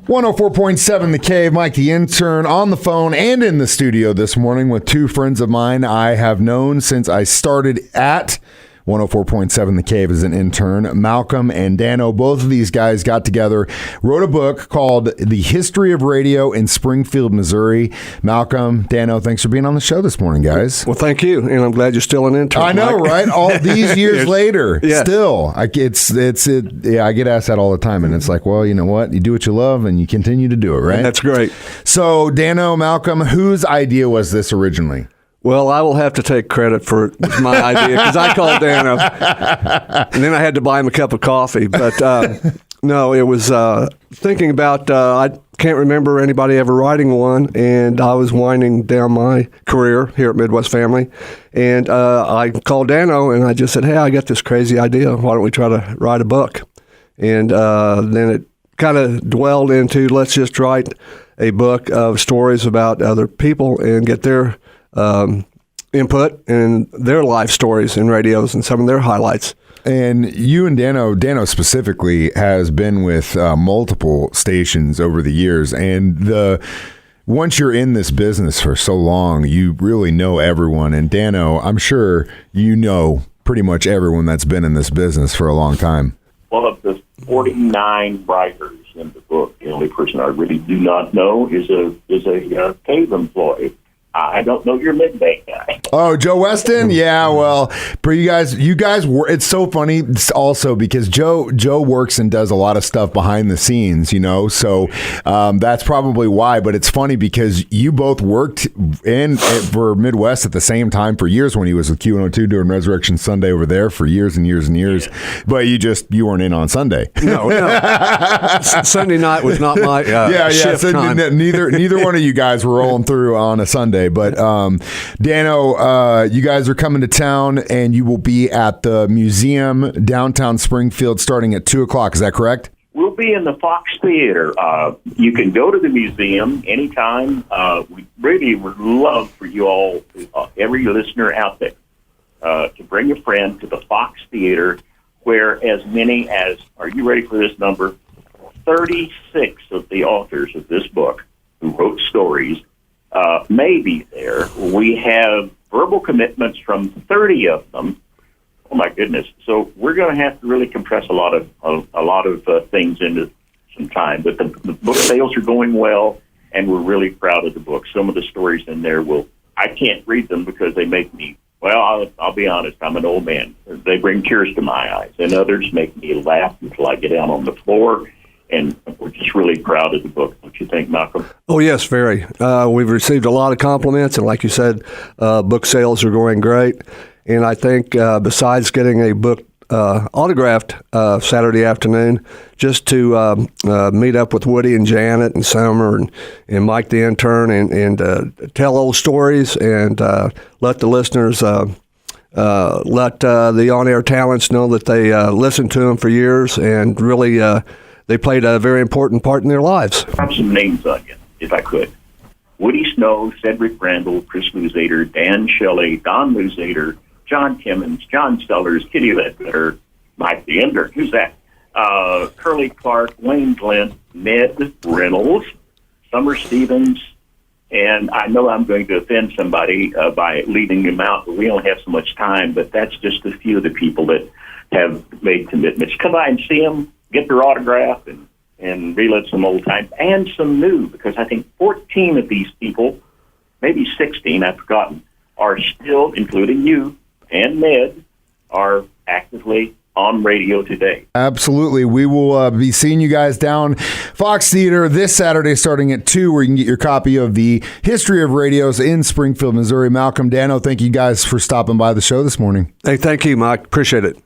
104.7 The Cave, Mike the Intern on the phone and in the studio this morning with two friends of mine I have known since I started at 104.7 The Cave as an intern. Malcolm and Dano, both of these guys got together, wrote a book called The History of Radio in Springfield, Missouri. Malcolm, Dano, thanks for being on the show this morning, guys. Well, thank you, and I'm glad you're still an intern. I know, Mike. right? All these years later, yes. still, I get asked that all the time, and it's like, well, you know what? You do what you love, and you continue to do it, right? That's great. So, Dano, Malcolm, whose idea was this originally? Well, I will have to take credit for it. It's my idea because I called Dano, and then I had to buy him a cup of coffee. But no, it was thinking about. I can't remember anybody ever writing one, and I was winding down my career here at Midwest Family, and I called Dano and I just said, "Hey, I got this crazy idea. Why don't we try to write a book?" And then it kind of dwelled into let's just write a book of stories about other people and get their input and their life stories in radios and some of their highlights. And you and Dano specifically has been with multiple stations over the years. And once you're in this business for so long, you really know everyone. And Dano, I'm sure you know pretty much everyone that's been in this business for a long time. One of the 49 writers in the book, the only person I really do not know is a cave employee. I don't know your midday guy. Oh, Joe Weston? Yeah, well, for you guys, it's so funny also because Joe works and does a lot of stuff behind the scenes, so that's probably why. But it's funny because you both worked for Midwest at the same time for years when he was with Q102 doing Resurrection Sunday over there for years and years and years. Yeah. But you weren't in on Sunday. No. Sunday night was not my shift so time. Neither one of you guys were rolling through on a Sunday. But Dano, you guys are coming to town, and you will be at the museum downtown Springfield starting at 2:00. Is that correct? We'll be in the Fox Theater. You can go to the museum anytime. We really would love for you all, every listener out there, to bring a friend to the Fox Theater, where as many as, are you ready for this number? 36 of the authors of this book who wrote stories may be there. We have verbal commitments from 30 of them. Oh my goodness! So we're going to have to really compress a lot of things into some time. But the book sales are going well, and we're really proud of the book. Some of the stories in there I can't read them because they make me. Well, I'll be honest. I'm an old man. They bring tears to my eyes, and others make me laugh until I get down on the floor. And we're just really proud of the book, don't you think, Malcolm? Oh, yes, very. We've received a lot of compliments, and like you said, book sales are going great. And I think besides getting a book autographed Saturday afternoon, just to meet up with Woody and Janet and Summer and Mike the Intern and tell old stories and let the listeners let the on-air talents know that they listened to them for years and really they played a very important part in their lives. I'll have some names on you, if I could. Woody Snow, Cedric Randall, Chris Luzader, Dan Shelley, Don Luzader, John Timmons, John Stellers, Kitty Ledbetter, Mike the Intern. Who's that? Curly Clark, Wayne Glynn, Ned Reynolds, Summer Stevens, and I know I'm going to offend somebody by leaving them out, but we don't have so much time, but that's just a few of the people that have made commitments. Come by and see them. Get their autograph and relive some old times and some new, because I think 14 of these people, maybe 16, I've forgotten, are still, including you and Ned, are actively on radio today. Absolutely. We will be seeing you guys down Fox Theater this Saturday starting at 2, where you can get your copy of The History of Radios in Springfield, Missouri. Malcolm, Dano, thank you guys for stopping by the show this morning. Hey, thank you, Mike. Appreciate it.